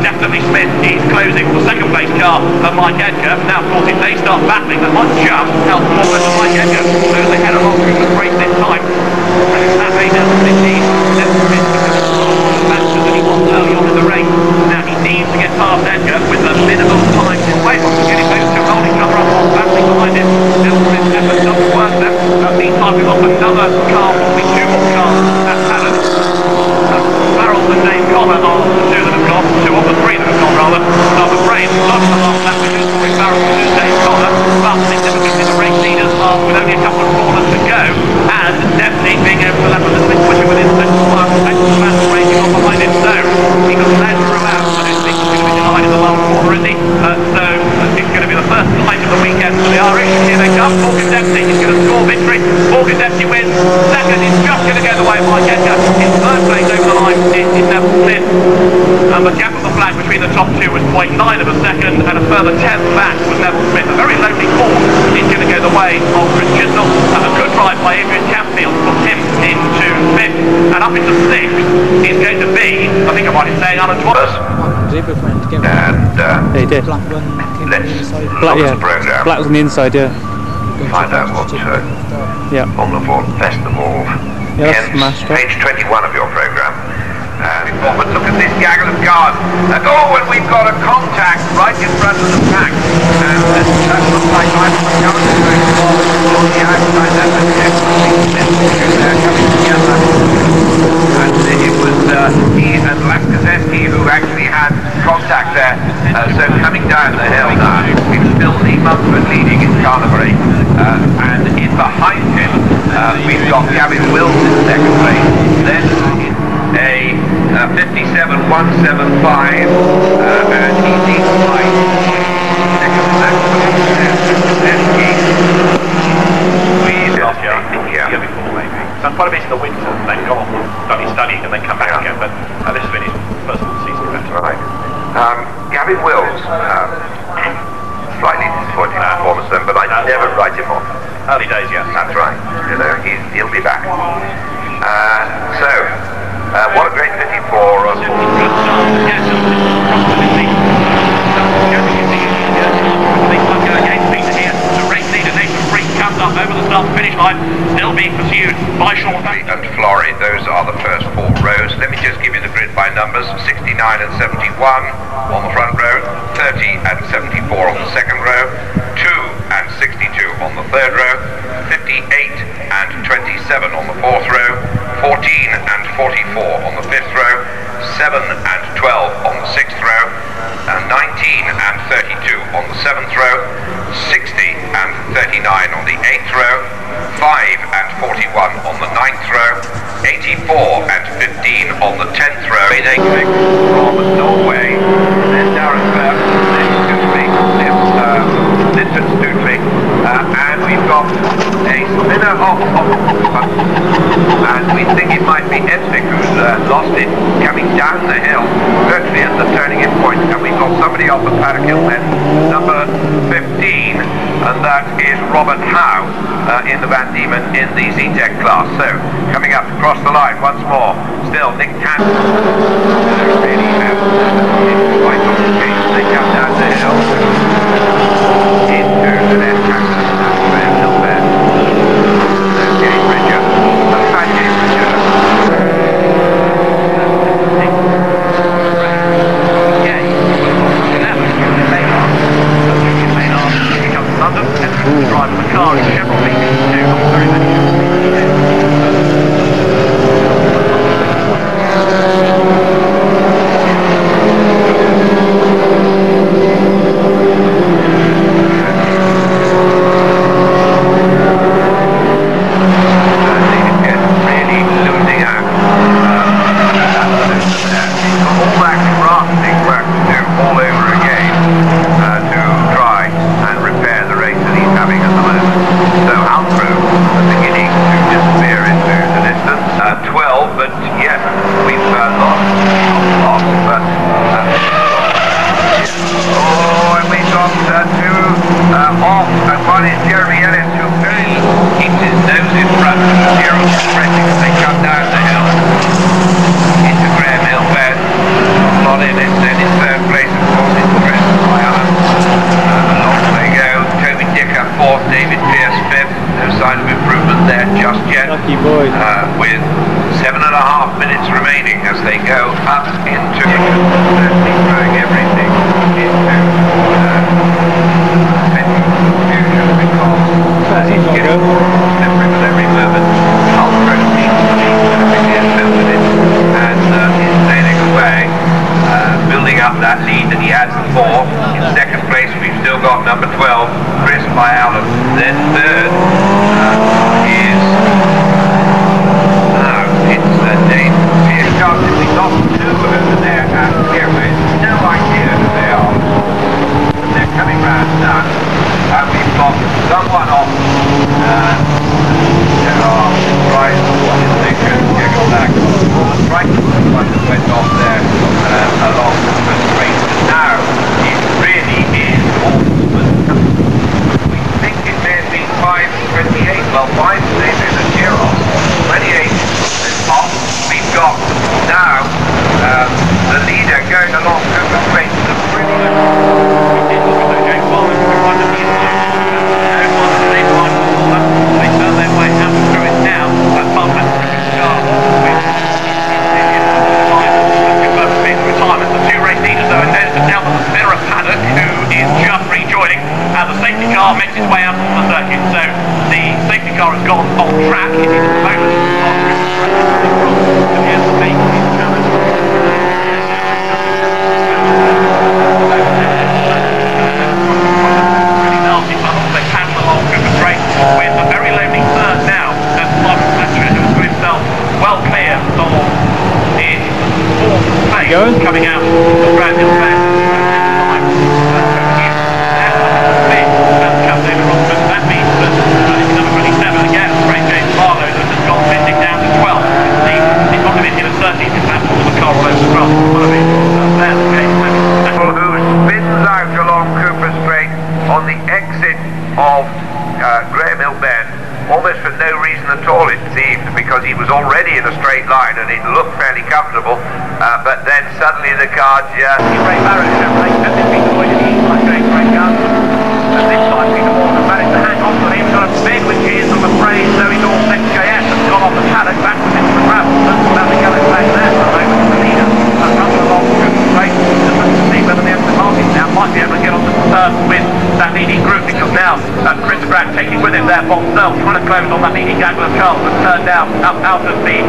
Definitely Smith, he's closing the second place car of Mike Edgar. Now, of course, if they start battling, that might just help more than Mike Edgar. So they head along through the race this time. And that may now indeed Smith faster than he was early on in the race. Now he needs to get past Edgar with the minimum time in weight. Getting those two holding each other up while battling behind him. Smith's effort doesn't work there. Meantime, we've got another car, probably two more cars at Paddock. Farrell and Dave Connor are the two that have gone, two of the three that have gone rather. The brain starts the last lap with Corey Farrell and Dave Connor, but significantly the race leaders are with only a couple of corners to go, and definitely being able to level a little bit quicker within the second one, and Matt racing on behind him. So he got led throughout. I don't think he's going to be denied in the last corner, is he? So it's going to be the first fight of the weekend for the Irish. Here they come. Morgan Dempsey is going to score victory. Morgan Dempsey wins. Second is just going to go the way of Mike Edgar. His third place over the line is Neville Smith. And the gap of the flag between the top two was 0.9 of a second, and a further 10th back was Neville Smith. A very lonely fourth is going to go the way of Chris Chisnell. And a good drive by Adrian Campfield puts him into fifth. And up into sixth is going to be, I think I might be saying, Alan Twadders. And they did. let's look Yeah. at the programme. Black was on the inside, yeah. Find out what Yeah. on the festival. Yeah, that's smashed up. Page 21 of your programme. But look at this gaggle of cars. Oh, and we've got a contact right in front of the pack. And that looks like I'm coming to on the outside. That's they're coming together. And it was he and Laskazeski who actually had contact there. So coming down the hill now, it's still Lee Mumford leading in Carnarvon. And in behind him, we've got Gavin Wills in second place. Then a 57.175, and he leads by second place. Done quite a bit in the winter, then gone off studying and then come back again, but this has been his first full season. That's right. Gavin Wills, slightly disappointing performance then, but I never write him off. Early days, yes. That's right. You know, he'll be back. What a great 54 on comes up over the start finish line, still being pursued by Sean and Flory. Those are the first four rows. Let me just give you the grid by numbers. 69 and 71 on the front row, 30 and 74 on the second row, 2 and 62 on the third row, and 27 on the 4th row, 14 and 44 on the 5th row, 7 and 12 on the 6th row, 19 and 32 on the 7th row, 60 and 39 on the 8th row, 5 and 41 on the 9th row, 84 and 15 on the 10th row. They come from Norway, then Darrenberg, then Stutry, Linton Stutry, and we've got a spinner off and we think it might be Edvik who's lost it coming down the hill, virtually at the turning in point, and we've got somebody off the Paddock hill then, number 15, and that is Robert Howe in the Van Diemen in the Z-Tech class. So, coming up across the line once more, still Nick Tan. Really have quite on the case. They come down the hill into the left hand hill there. Okay, Richard. London, and driving the car in Chevrolet to very many. Lucky boy. With 7.5 minutes remaining as they go up into throwing everything into confusion because he's getting slippery with every moment. Ultra seems to be with it and is sailing away, building up that lead that he had before. In second place we've still got number 12, Chris by Allen. Then third is Dave. We lost two over there at Airways. No idea who they are. They're coming round now. And we've got someone off. There are right. What is they could check on that? Right. One that went off there along the straight. Now it really is awful. We think it may have been 5:28. Well, 5 days in the Giros. 28 is off. We've got now the leader going along Cooper Straight to the brilliant. They turn their way out through it now. That Bowman retirement. The two race leaders though, and then it's now the spinner of Paddock who is just rejoining as the safety car makes its way out on the circuit. So the safety car has gone off track. It is at the moment with a very lonely third now. That's Simon Fletcher, who has got himself well clear of in fourth place coming out of Grand Hill Bend. That means that number 27 again, Ray James Barlow, that has gone missing down to 12. He's not been in a certainly perhaps all the car all over the front. One of it, there's the case. Who spins out along Cooper Straight on the exit of Graham Hill Bend, almost for no reason at all it seemed, because he was already in a straight line and it looked fairly comfortable, but then suddenly the car just... Ray Barrett is out late, and Peter Boyd is eased by James Raygun, and this time Peter Boyd has managed to hang on to him. He's got a big with cheers, I'm afraid, so he's all next JS has gone off the Paddock backwards into the gravel. Doesn't sound like Alex back there for a moment. The leader has run along straight, just looking to see whether the Aston Martin now might be able to get on to the turn with that leading group, because now Chris Grant taking with him there Bob Snell car trying to close on that leading gaggle of cars and turned down up out of the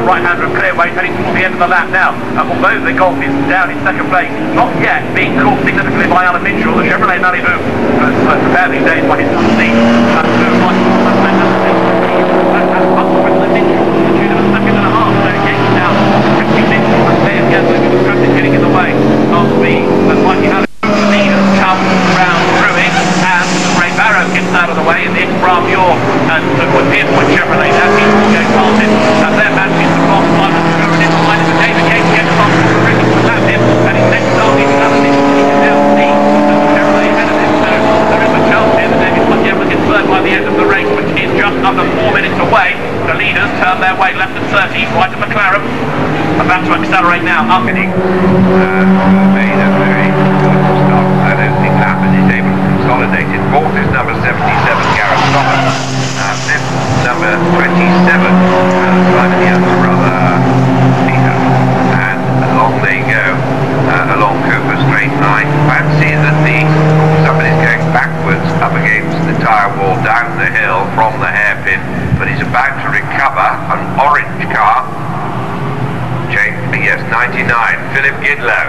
right-hander of clearways, heading towards the end of the lap now. Although the Golf is down in second place, not yet being caught significantly by Alan Mitchell, the Chevrolet Malibu has prepared these days by his son Steve. Getting in the way of the Mikey Halley. The leaders come round through it, and Ray Barrow gets out of the way, and it's Bramure and Pierce Point Chevrolet. That means we'll go past him. And their match is the last one, and through in the line of the David Gates gets past him, Ricky to lap him, and he's next starting another thing. He can now see that the Chevrolet ahead of him, so there is a chance here that David Mikey gets third by the end of the race, which is just under 4 minutes away. The leaders turn their way left at 30, right at McLaren. About to accelerate now, up. Made a very good start. I don't think Lappin is able to consolidate it. Fourth is number 77, Gareth Thomas. Fifth, number 27, Simon Young's brother, Peter. And along they go, along Cooper Straight Line. Fancy that somebody's going backwards up against the tyre wall down the hill from the hairpin, but he's about to recover an orange car. Yes, 99, Philip Gidlow.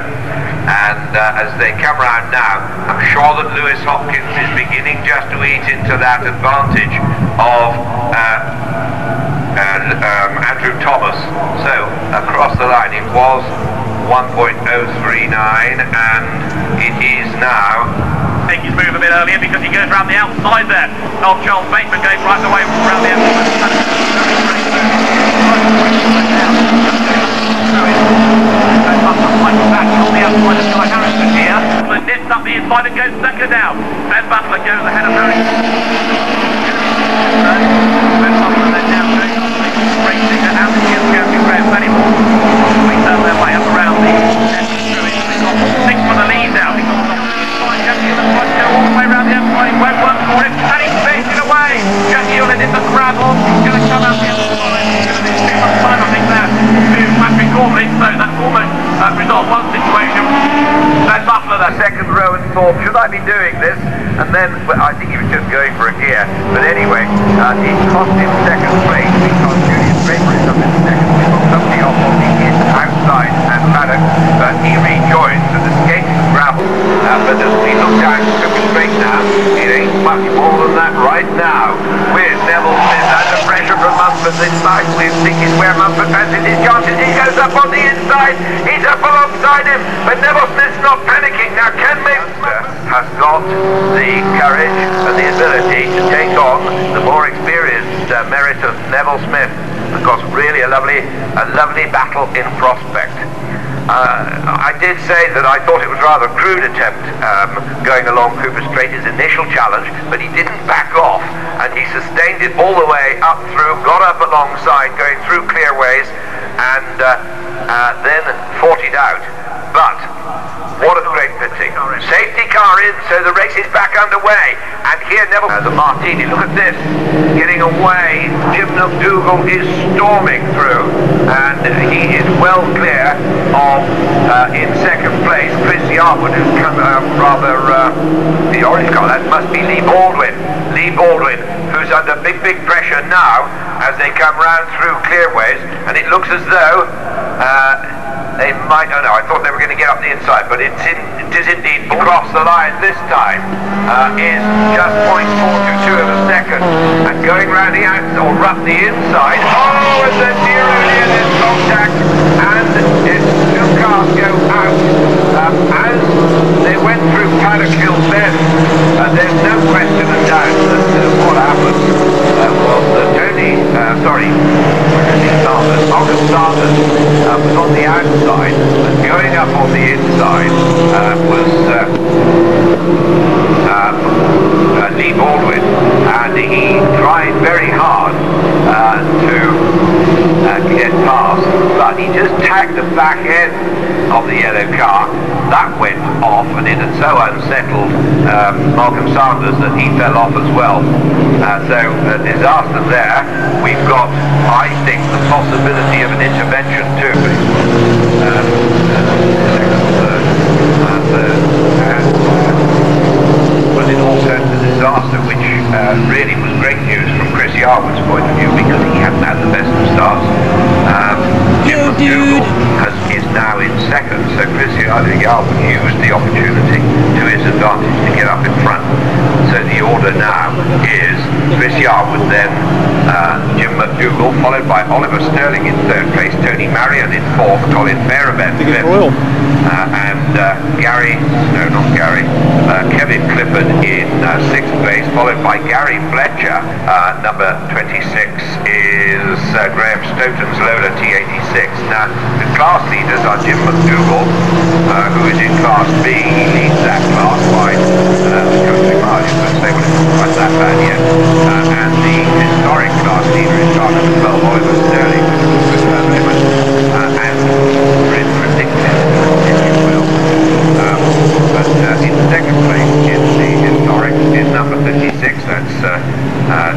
And as they come round now, I'm sure that Lewis Hopkins is beginning just to eat into that advantage of Andrew Thomas. So, across the line, it was 1.039, and it is now... Take his move a bit earlier because he goes round the outside there. Old Charles Bateman goes right away round the outside. Back on the outside of Guy Harrison here. But nips up the inside and goes second now. Ben Butler goes ahead of Harrison. Ben Butler then now goes racing and out against Jeremy Graham anymore. We turn their way up around the end. Six for the lead now. Jackie Hewlett tries to go all the way around the outside. It won't work for him. And he's facing away. Jackie Hewlett in the gravel. He's going to come out the other side. He's going to do too much time, I think, there to Patrick Corbett. So that's almost resolved one situation. Ben Butler, the second row, and thought, should I be doing this? And then, well, I think he was just going for a gear. But anyway, it cost him second place because Julius Draper is up in second. We got somebody off on the outside and Paddock, but he rejoins and escapes the gravel. But as we look down Cooper Straight now, it ain't much more than that right now. With Neville Smith under pressure from Mumford this side. We're thinking where Mumford fancies his chances. He goes up on the inside. He's up alongside him, but Neville Smith's not panicking. Now Ken Mumford has got the courage and the ability to take on the more experienced merit of Neville Smith. Because really a lovely battle in prospect. I did say that I thought it was rather a crude attempt going along Cooper Straight, his initial challenge, but he didn't back off and he sustained it all the way up through, got up alongside, going through clearways and then fought it out. But what a great pitting. Safety car in, so the race is back underway. And here Neville, the Martini, look at this, getting away. Jim McDougall is storming through, and he is well clear of, in second place, Chris Yarwood, who's come the orange car, that must be Lee Baldwin. Lee Baldwin, who's under big pressure now as they come round through clearways, and it looks as though they might, oh no, I thought they were going to get up the inside, but it is indeed across the line this time, is just 0.422 of a second, and going round the outside, or up the inside, oh, and then nearly in his contact, and his two cars go out, as they went through Paddock Hill Bend, there's no question of doubt that what happened was that Malcolm Sanders was on the outside, and going up on the inside was Lee Baldwin, and he tried very hard to get past, but he just tagged the back end of the yellow car. That went off, and it had so unsettled Malcolm Sanders that he fell off as well. So a disaster there. We've got, I think, the possibility of an intervention too. But it all turned to disaster, which really was great news from Chris Yarwood's point of view, because he hadn't had the best of starts. Jim McDougall is now in second, so Chris Yarwood used the opportunity to his advantage to get up in front. So the order now is Chris Yarwood, then Jim McDougall, followed by Oliver Sterling in third place, Tony Marion in fourth, Colin Fairevent fifth, and Kevin Clifford in sixth place, followed by Gary Fletcher. Number 26 is Graham Stoughton's Lola T86. Now, the class leaders are Jim McDougall, who is in Class B. He leads that class by the country mile. You could say, well, it's not quite that bad yet. And the historic class leader is car number 12, Oliver Sterling, with Raymond, and ridiculous, if you will. But in second place in the historic is number 56. That's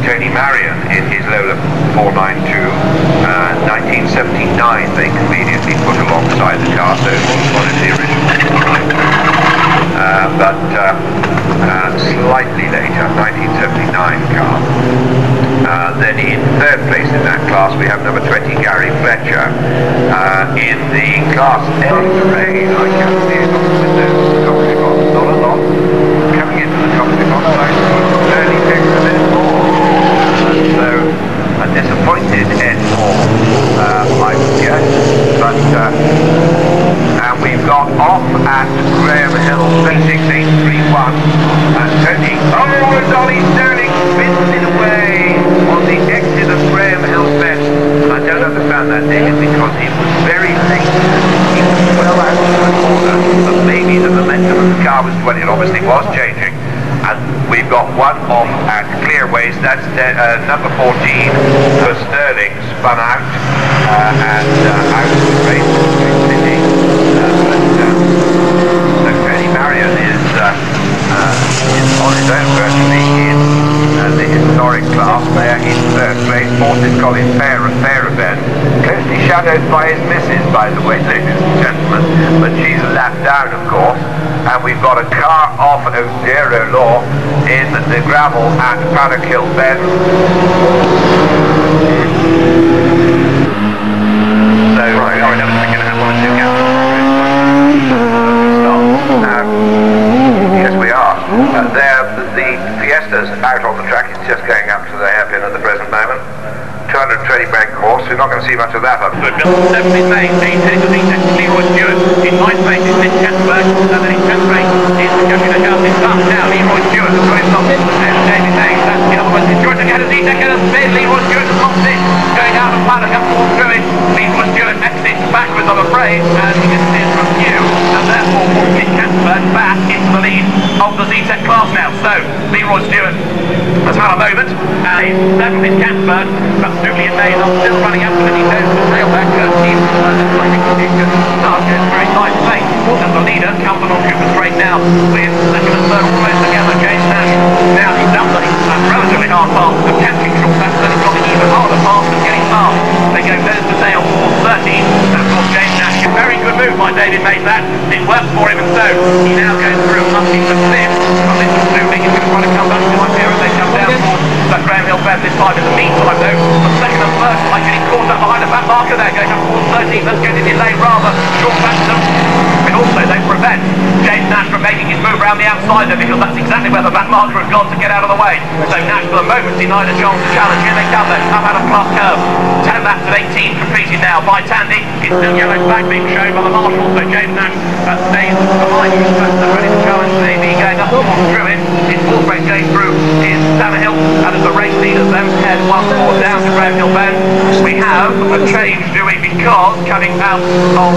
Tony Marion in his Lola 492. 1979 they conveniently put alongside the car, so it was one of the original. But slightly later, 1979 car. Then in third place in that class we have number 20, Gary Fletcher. In the Class A terrain, I can see it on the windows of the commentary box. Not a lot. Coming into the commentary box, early picks a bit more. So a disappointed end I would guess. But and we've got off at Graham Hill 36831. Tony, Dolly Sterling spins it away on the exit of Graham Hill Bend. I don't understand that, David, because it was very late. It was well out of the corner, but maybe the momentum of the car was when it obviously was changing. And we've got one off at Clearways. That's number 14 for Sterling, spun out and out of the race. So Tony Marion is on his own virtually in the historic class there in third place. Fourth is Colin Fairevent, closely shadowed by his missus, by the way, ladies and gentlemen, but she's lapped down, of course. And we've got a car off O'Dero Law in the gravel at Paddock Hill Bend. So we are inevitably going to have one or two gaps. Yes, we are. The Fiesta's out on the track. It's just going up to the hairpin at the present moment. 220 brake course. We're not going to see much of that. Good. 7th May, heading to the Leroy Stewart. In 9th place is Nick Katzenberg, and then in 10th place is Yoshi Nagase. Now Leroy Stewart has got himself in and David Hayes. That's the other one. Stewart again as Zeta and then Leroy Stewart has lost it. Going out of Paddock up towards Druid. Leroy Stewart exits backwards, I'm afraid, and he gets in from you, and therefore puts Nick Katzenberg back into the lead of the Z-Tech class now. So Leroy Stewart has had a moment. 7th is Katzenberg, but Dooley and Mays are still running absolutely down to the tailback. Team running condition. Sargent very nice place. And the leader comes along Cooper Straight now with second and third almost together. James Nash. Now he's done the relatively hard pass of catching short. That's then he's got the even harder pass of getting past. They go nose to tail for 13. And of course James Nash, a very good move by David Mays. That it worked for him, and so he now goes through up into 5th. But this is Dooley. He's going to try to come back to up here as they come down towards the Graham Hill Bend this time. In the meantime though, the second and third like getting caught up behind the back marker there, going up towards 13. That's going to delay rather short back to them. But also they prevent James Nash from making his move around the outside there, because that's exactly where the back marker has gone to get out of the way. So Nash for the moment denied a chance to challenge. Here they come then, up out of Clark Curve. 10 laps of 18 completed now by Tandy. It's still yellow flag being shown by the marshal, so James Nash stays behind. He's ready to challenge the going up towards Druid. His fourth race going through is Tannehill, and as the race leaders then head once more down to Graham Hill Bend. We have a change, do we? Because coming out of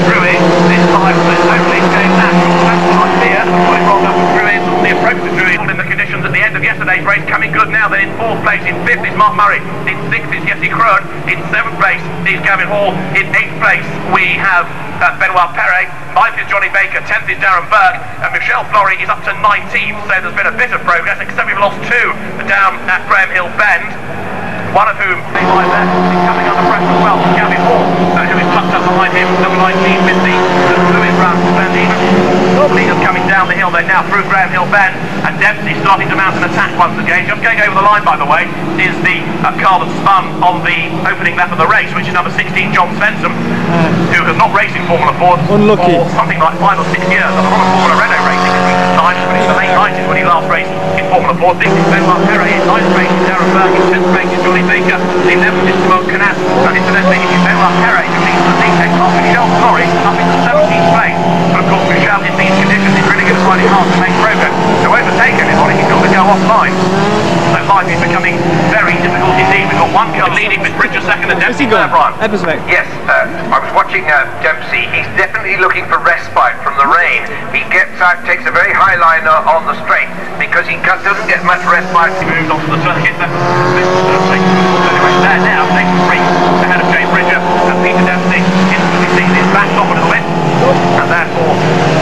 Druid this time, there's only James Nash. That's the idea. Going rolled up to Druid. The approach to Druid in the conditions at the end of yesterday's race coming good now. Then in 4th place, in 5th is Mark Murray. In 6th is Jesse Kroon. In 7th place is Gavin Hall. In 8th place we have Benoit Perret. 9th is Johnny Baker. 10th is Darren Berg. And Michelle Flory is up to 19th. So there's been a bit of progress, except we've lost 2 down at Graham Hill Bend. One of whom, right there, is coming under pressure as well. Gavin Hall, who is tucked up behind him, number 19 with the fluid run. Leaders coming down the hill. They're now through Graham Hill Bend. and Dempsey starting to mount an attack once again. Just going over the line, by the way, is the car that spun on the opening lap of the race, which is number 16, John Svensson, who has not raced in Formula Ford Unlucky. for something like 5 or 6 years. I've a lot of Formula Renault racing in recent times, but it's the late 90s when he last raced in Formula Ford. This is Benoit Perret, in 9th race is Darren Burke, in 10th race is Johnny Baker, in 11th is Simone Canat, and incidentally it is Benoit Perret who leads the DTEC car. Michel Flory up in the 17th place, but of course Michel in these conditions is really going to find it hard to make progress. To overtake anybody, he's got to go offline. So life is becoming very difficult indeed. We've got one car leading with Bridger second and Dempsey third, Brian. Yes, I was watching Dempsey. He's definitely looking for respite from the rain. He gets out, takes a very high line on the straight because he doesn't get much respite. He moves onto the circuit. Anyway, there now, taking 3 ahead of Jay Bridger, and Peter Dempsey instantly sees his back off a little bit, and therefore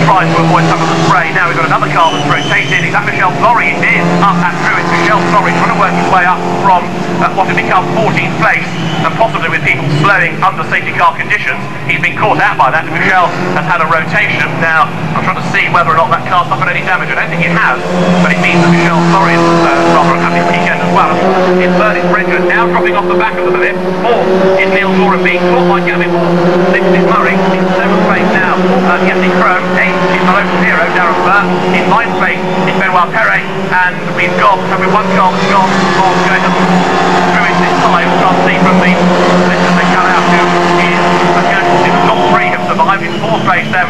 tries to avoid some of the spray. Now we've got another car that's rotating. Is that Michel Flory? It is up and through. It's Michel Flory trying to work his way up from what had become 14th place, and possibly with people slowing under safety car conditions. He's been caught out by that. Michel has had a rotation. Now I'm trying to see whether or not that car suffered any damage. I don't think it has, but it means that Michel Flory is rather unhappy weekend as well. In third is Bridger, now dropping off the back of the minute. Fourth is Neil Doran, being caught by Gavin Moore. Sixth is Murray. In 7th place now, Jesse Crone. 8th is the local hero, Darren Burke. In 9th place is Benoit Perret, and we've got one car that's gone on going up through it this time. We can't see from the listen they cut out who is a casualty. The top 3 have survived. In 4th place then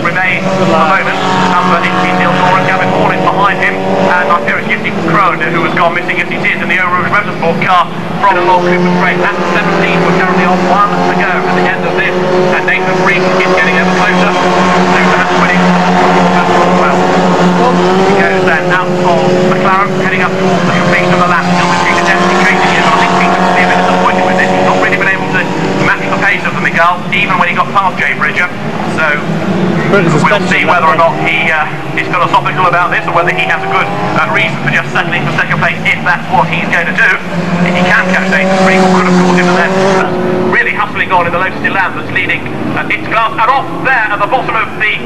remain at the moment. Number 18, Neil Doran. Gavin Moore is behind him, and I fear it's Jesse Crone who has gone missing. Yes, it is, in the Eau Rouge Motorsport car from the Lord Cooper straight. That's 17. We're currently on 1 to go at the end of this, and Nathan Freak is getting ever closer to perhaps winning as well. He goes then out of McLaren, heading up towards the completion of the lap. Still with Peter Dempsey chasing him, but I think Peter will be a bit disappointed with this. He's not really been able to match the pace of the Miguel, even when he got past Jay Bridger. So we'll see whether or not he is philosophical about this, or whether he has a good reason for just settling for second place if that's what he's going to do. If he can catch Nathan Freak, or could have caught him, and then really hustling on in the low land that's leading into glass. And off there at the bottom of the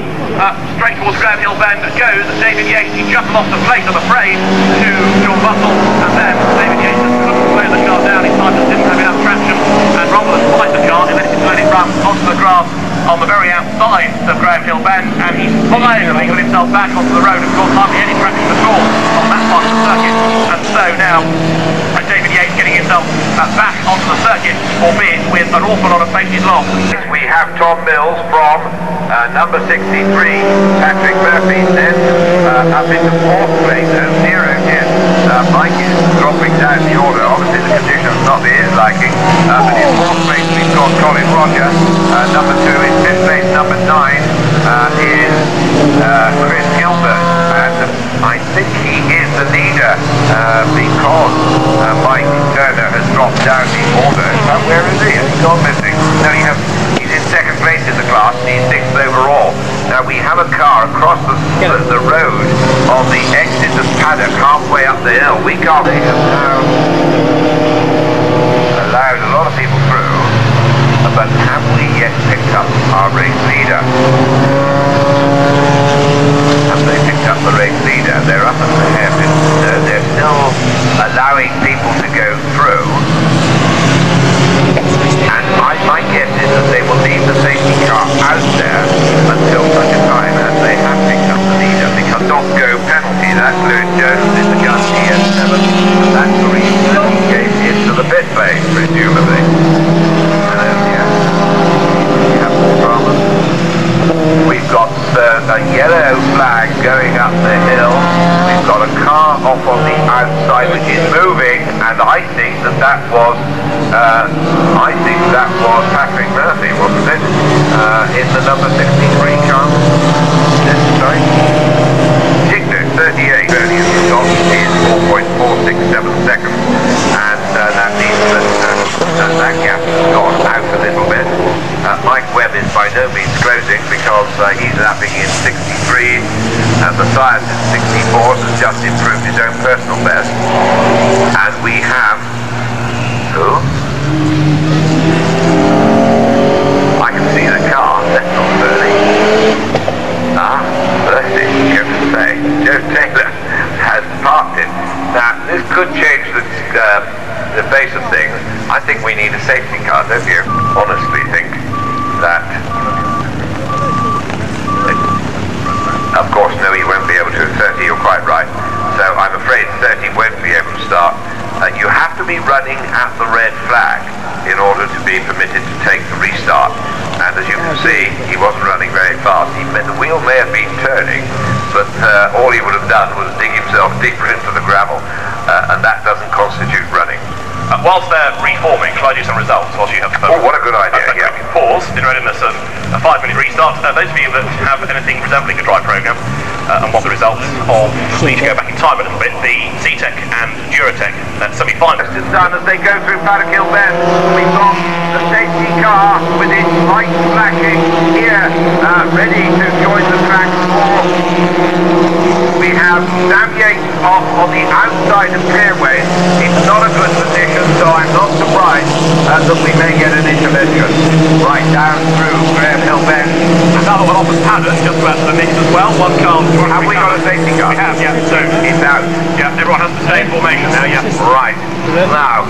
straight towards Graham Hill Bend goes David Yates. He just lost the place, I'm afraid, to John Russell, and then David Yates just couldn't slow the car down in time, just didn't have enough traction, and rather than fight the car, he let it run onto the grass on the very outside of Graham Hill Bend, and he's finally got himself back onto the road. Of course, hardly any traction at all on that part of the circuit, and so now David Yates getting himself back onto the circuit, albeit with an awful lot of safety loss. We have Tom Mills from number 63, Patrick Murphy, then up into 4th place, and 0 is Mike is dropping down the order. Obviously the conditions not to his liking, but in 4th place we've got Colin Roger. Number 2 is 5th place, number 9 is Chris Gilbert, and I think he is the leader because Mike Turner has dropped down the order. Where is he? Has he gone missing? No, he's in 2nd place in the class, and he's 6th overall. Now we have a car across the road on the exit of Paddock, halfway up the hill. We can't. They have now allowed a lot of people through, but have we yet picked up our race leader? Have they picked up the race leader? They're up at the hairpin. They're still allowing people to go through. And my guess is that they will leave the safety car out there until such a time as they have picked up the leader, because don't go penalty. That's Lewis Jones in the gun. He has 7, and that's the reason that he came into the pit lane, presumably. We've got a yellow flag going up the hill. We've got a car off on the outside which is moving, and I think that was Patrick Murphy, wasn't it? In the number 63 car. Sorry? 38 earlier he's got is 4.467 seconds, and that means that gap has gone out a little bit. Mike Webb is by no means closing because he's lapping in 63, and Matthias in 64 has just improved his own personal best. And we have who? I can see the car. That's not Bernie. Bernie, go to say Joe Taylor. the face of things, I think we need a safety car, don't you? Honestly think that... Of course, no, he won't be able to at 30, you're quite right. So I'm afraid 30 won't be able to start. You have to be running at the red flag in order to be permitted to take the restart. And as you can see, he wasn't running very fast. The wheel may have been turning, but all he would have done was dig himself deeper into the gravel, and that doesn't constitute running. Whilst they're reforming, shall I do some results whilst you have the Oh, what a good idea, yeah. Pause in readiness of a 5-minute restart. Those of you that have anything resembling a drive programme and want the results of, need to go back in time a little bit, the C-Tech and Duratech semi-final. Just done as they go through Paddock Hill Bend. We've got the safety car with its lights flashing here, ready to join the track for... We have Sam Yates off on the outside of Clearway. It's not a good position, so I'm not surprised that we may get an intervention right down through Graham Hill Bend. Another one off the Paddock, just about to the mix as well. One car. Have we got a safety car? We have, yeah. So it's out. Yeah, everyone has to stay in formation now, yeah. Right. Now,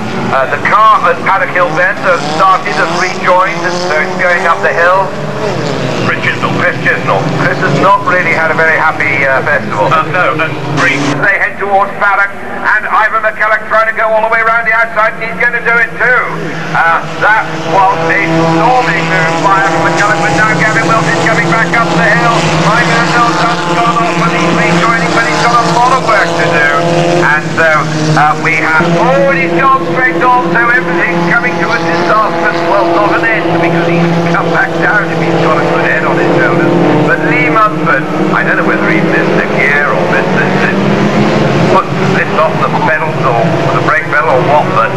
the car at Paddock Hill Bend has started and rejoined, so it's going up the hill. Chris Chisnell. Chris has not really had a very happy festival. No, and Green. They head towards Paddock, and Ivan McCulloch trying to go all the way around the outside, and he's going to do it too. That was a storming move by Ivan McCulloch, but now Gavin Wilson's coming back up the hill. Michael Nelson's gone off, and he's rejoining, but he's got a lot of work to do. And so we have already gone straight on, so everything's coming to a disastrous, well, not an end, because he's come back down if he's got a good head on his shoulders. But Lee Munford, I don't know whether he missed the gear or missed off the pedals or the brake pedal or what, but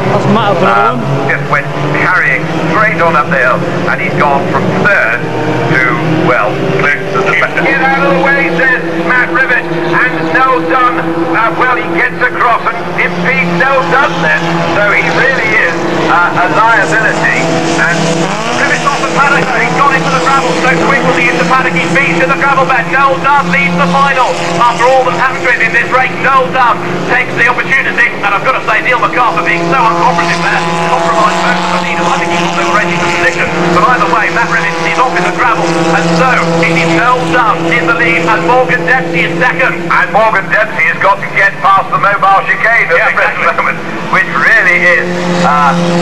just went carrying straight on up the hill, and he's gone from third to, well, close to the second. Get out of the way, says Matt Rivet, and Noel Dunn, well, he gets across and impedes Noel Dunn then, so he really is a liability. And Rivet's off the Paddock, he's gone into the gravel so quickly into Paddock, he's beaten in the gravel bed. Noel Dunn leads the final. After all that's happened to him in this race, Noel Dunn takes the opportunity, and I've got to say, Neil McCarthy being so uncooperative there, compromised most of the leaders. I think he thought they were ready for position, but either way, Matt Rivet is off in the gravel, and so it is Noel Dunn in the lead, and Morgan Dempsey is second. And Morgan Dempsey has got to get past the mobile chicane at the present moment, which really is,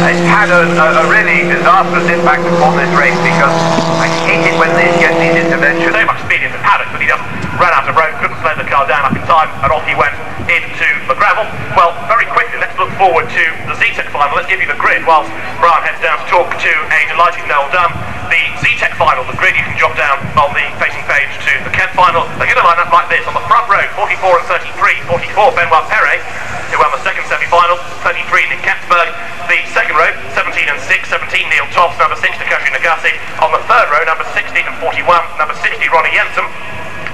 it's had a really disastrous impact upon this race, because I hate it when they get these interventions. So much speed into Paddock, but he doesn't run out of road, couldn't slow the car down up in time, and off he went into the gravel. Well, very quickly, let's look forward to the Z-Tech final. Let's give you the grid whilst Brian heads down to talk to a delighted Noel Dunn. The Z-Tech final, the grid you can jot down on the facing page to the Kent final. They're going to line up like this. On the front row, 44 and 33, 44 Benoit Perret, who won the second semi-final, 33 Nick Katzberg. The second row, 17 and 6, 17 Neil Toffs, number 6 Takeshi Nagase. On the third row, number 60 and 41, number 60 Ronnie Jensen,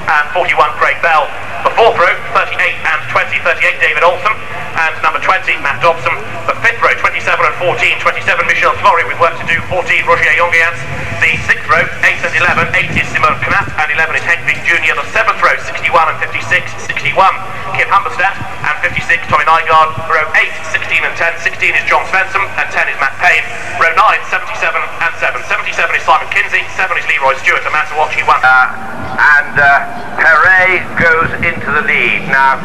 and 41 Craig Bell. The fourth row, 38 and 20, 38 David Olsen, and number 20 Matt Dobson. The fifth row, 27 and 14, 27 Michel Flory with work to do, 14 Roger Jongians. The sixth row, 8 and 11, 8 is Simone Knapp, and 11 is Henk Vink Jr. The seventh row, 61 and 56, 61 Kim Humberstadt, and 56 Tommy Nygaard. Row 8, 16 and 10, 16 is John Svensson, and 10 is Matt Payne. Row 9, 77 and 7, 77 is Simon Kinsey, 7 is Leroy Stewart, and Matsawatchi 1. Perret goes into the lead. Now,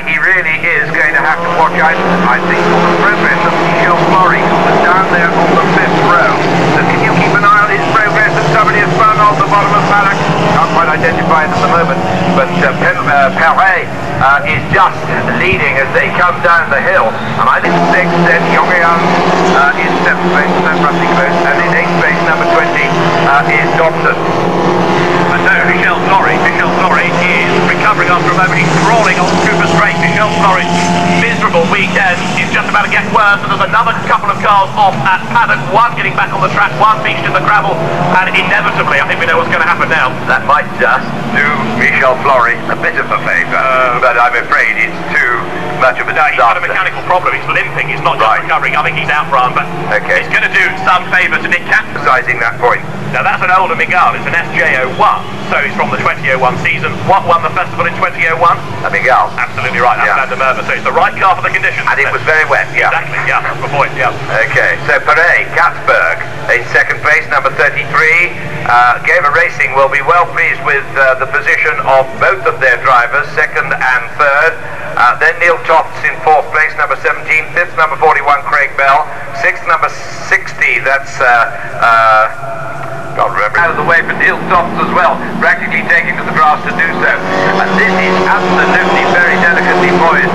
he really is going to have to watch out, I think, for the progress of Michel Flory, who was down there on the fifth row. So can you keep an eye on his progress? And somebody has found off the bottom of Paddock. Can't quite identify it at the moment, but Perret is just leading as they come down the hill. And I think sixth, then Jongian is seventh place, that's roughly close, and in eighth place, number 20 is Dobson. And no, Michel Flory is recovering after a moment. He's crawling on Cooper Straight. Michel Flory's miserable weekend is just about to get worse, and there's another couple of cars off at Paddock. One getting back on the track, one beached in the gravel, and inevitably, I think we know what's going to happen now. That might just do Michel Flory a bit of a favour, but I'm afraid it's too much of a disaster. He's got a mechanical problem, he's limping, he's not just recovering. I think he's out, Brian, but it's going to do some favour to Nick Cat. Emphasising that point, Now that's an older Miguel, it's an SJ01, so he's from the 2001 season. What won the festival in 2001? A Miguel. Absolutely right, that's Van der Merwe, so it's the right car for the conditions. And it was very wet, yeah. Exactly, yeah, that's the point, yeah. Okay, so Paddock, Katzberg in second place, number 33. Gamer Racing will be well pleased with the position of both of their drivers, second and third. Then Neil Tofts in fourth place, number 17. Fifth, number 41, Craig Bell. Sixth, number 60, that's... can't remember. Out of the way for Neil Tofts as well, practically taking to the grass to do so. And this is absolutely very delicately poised.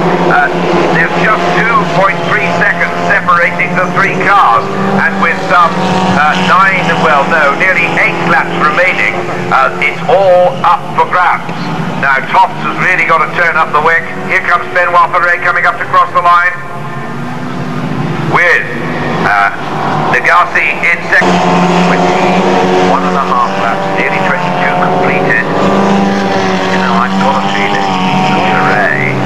There's just 2.3 seconds separating the three cars, and with some nearly 8 laps remaining, it's all up for grabs. Now Tofts has really got to turn up the wick. Here comes Benoit Ferret coming up to cross the line with Degassi in second. 21.5 laps, nearly 22 completed. You know, I've got a feeling Ferret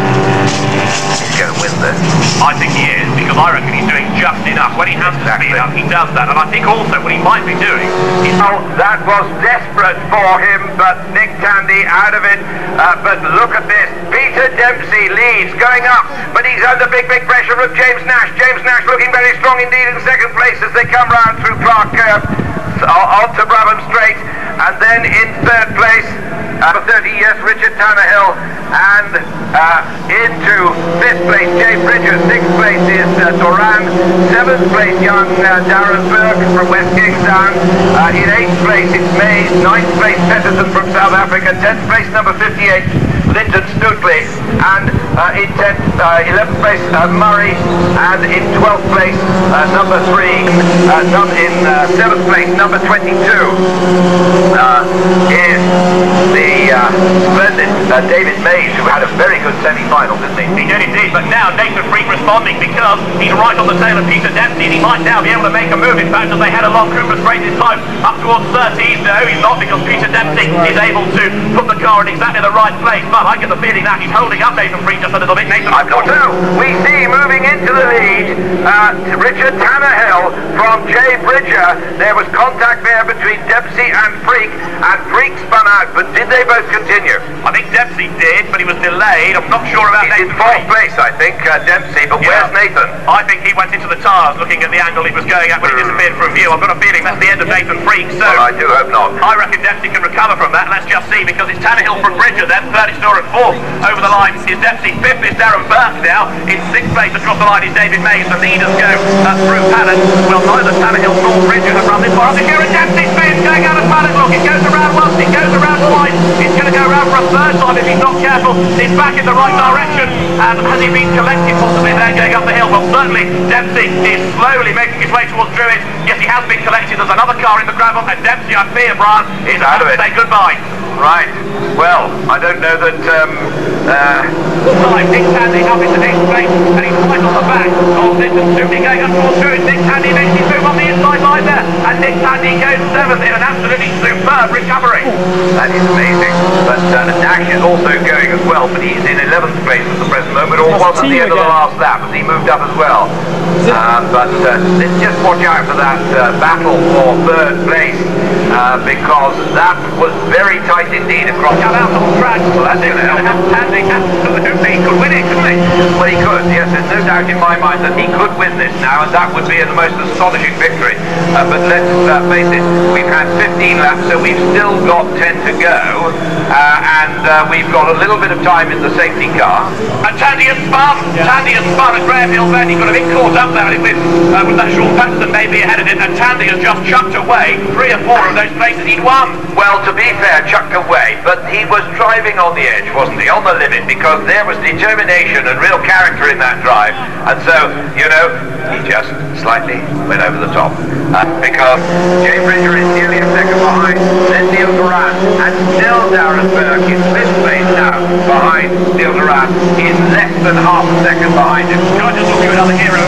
is going to win this. I think he is, because I reckon he's doing just enough. When he has to speed up, he does that. And I think also what he might be doing is... Oh, that was desperate for him, but Nick Tandy out of it. But look at this. Peter Dempsey leads, going up, but he's under big pressure of James Nash. James Nash looking very strong indeed in second place as they come round through Clark Curve onto Brabham Straight. And then in third place, number 30, yes, Richard Tannehill. And into fifth place, Jay Bridger. Sixth place is Doran. Seventh place, young Darren Burke from West Kingstown. In eighth place, it's Mays. Ninth place, Petterson from South Africa. 10th place, number 58, Linton Stootley. And in 11th place, Murray. And in 12th place, number 3. In 7th place, number 22 is the splendid David Mays, who had a very good semi-final, didn't he? He did indeed, but now Nathan Freak responding because he's right on the tail of Peter Dempsey, and he might now be able to make a move. In fact, as they head along Cooper's Straight this time, up towards 13. No, he's not, because Peter Dempsey is able to put the car in exactly the right place, but I get the feeling that he's holding up Nathan Freak just a little bit. Nathan, I've got to. We see moving into the lead, Richard Tannehill from Jay Bridger. There was contact there between Dempsey and Freak spun out, but did they both continue? I think Dempsey did, but he was delayed. I'm not sure about He's Nathan in fourth Freak. place, I think, Dempsey, but where's Nathan? I think he went into the tyres looking at the angle he was going at when he disappeared from view. I've got a feeling that's the end of Nathan Freak, so... Well, I do hope not. I reckon Dempsey can recover from that. Let's just see, because it's Tannehill from Bridger then, third is Doran, fourth over the line is Dempsey, fifth is Darren Burke now, in sixth place across the line is David Mays. The leaders go through Paddock. Well, neither Tannehill nor Bridger have run this far up the year, and Dempsey spins going out of Paddock. Look, it goes around once, it goes around twice, it's going to go around for a third time if he's not careful. He's back in the right direction, and has he been collected possibly there going up the hill? Well, certainly Dempsey is slowly making his way towards Druid. Yes, he has been collected. There's another car in the gravel, and Dempsey, I fear, Brian, is out of it. Say goodbye. Right. Well, I don't know that... Nick Tandy up into eighth place, and he's right on the back of Linton Stootley going up towards Druid. Nick Tandy makes his move on the inside line there, and Nick Tandy goes seventh in an absolutely superb recovery. That is amazing. But Nash is also going as well, but he's in 11th place at the present moment, or was at the end of the last lap, as he moved up as well. But let's just watch out for that battle for third place, because that was very tight indeed across... Come out on track, so that's going to help. Tandy absolutely could win it, couldn't he? Well, he could, yes. There's no doubt in my mind that he could win this now, and that would be the most astonishing victory. But let's face it, we've had 15 laps, so we've still got 10 to go, and we've got a little bit of time in the safety car. And Tandy has spun. Tandy has spun at Graham Hill then. He got a bit caught up there with that Sean Patterson maybe ahead of him, and Tandy has just chucked away 3 or 4 of those places he'd won. Well, to be fair, chucked away, but he was driving on the edge, wasn't he? On the limit, because there was determination and real character in that drive. And so, you know, he just slightly went over the top. Because Jay Bridger is nearly a second behind, then Neil Duran, and still Darren Burke in fifth place now behind Neil Duran. He's less than half a second behind him. Can I just look at another hero?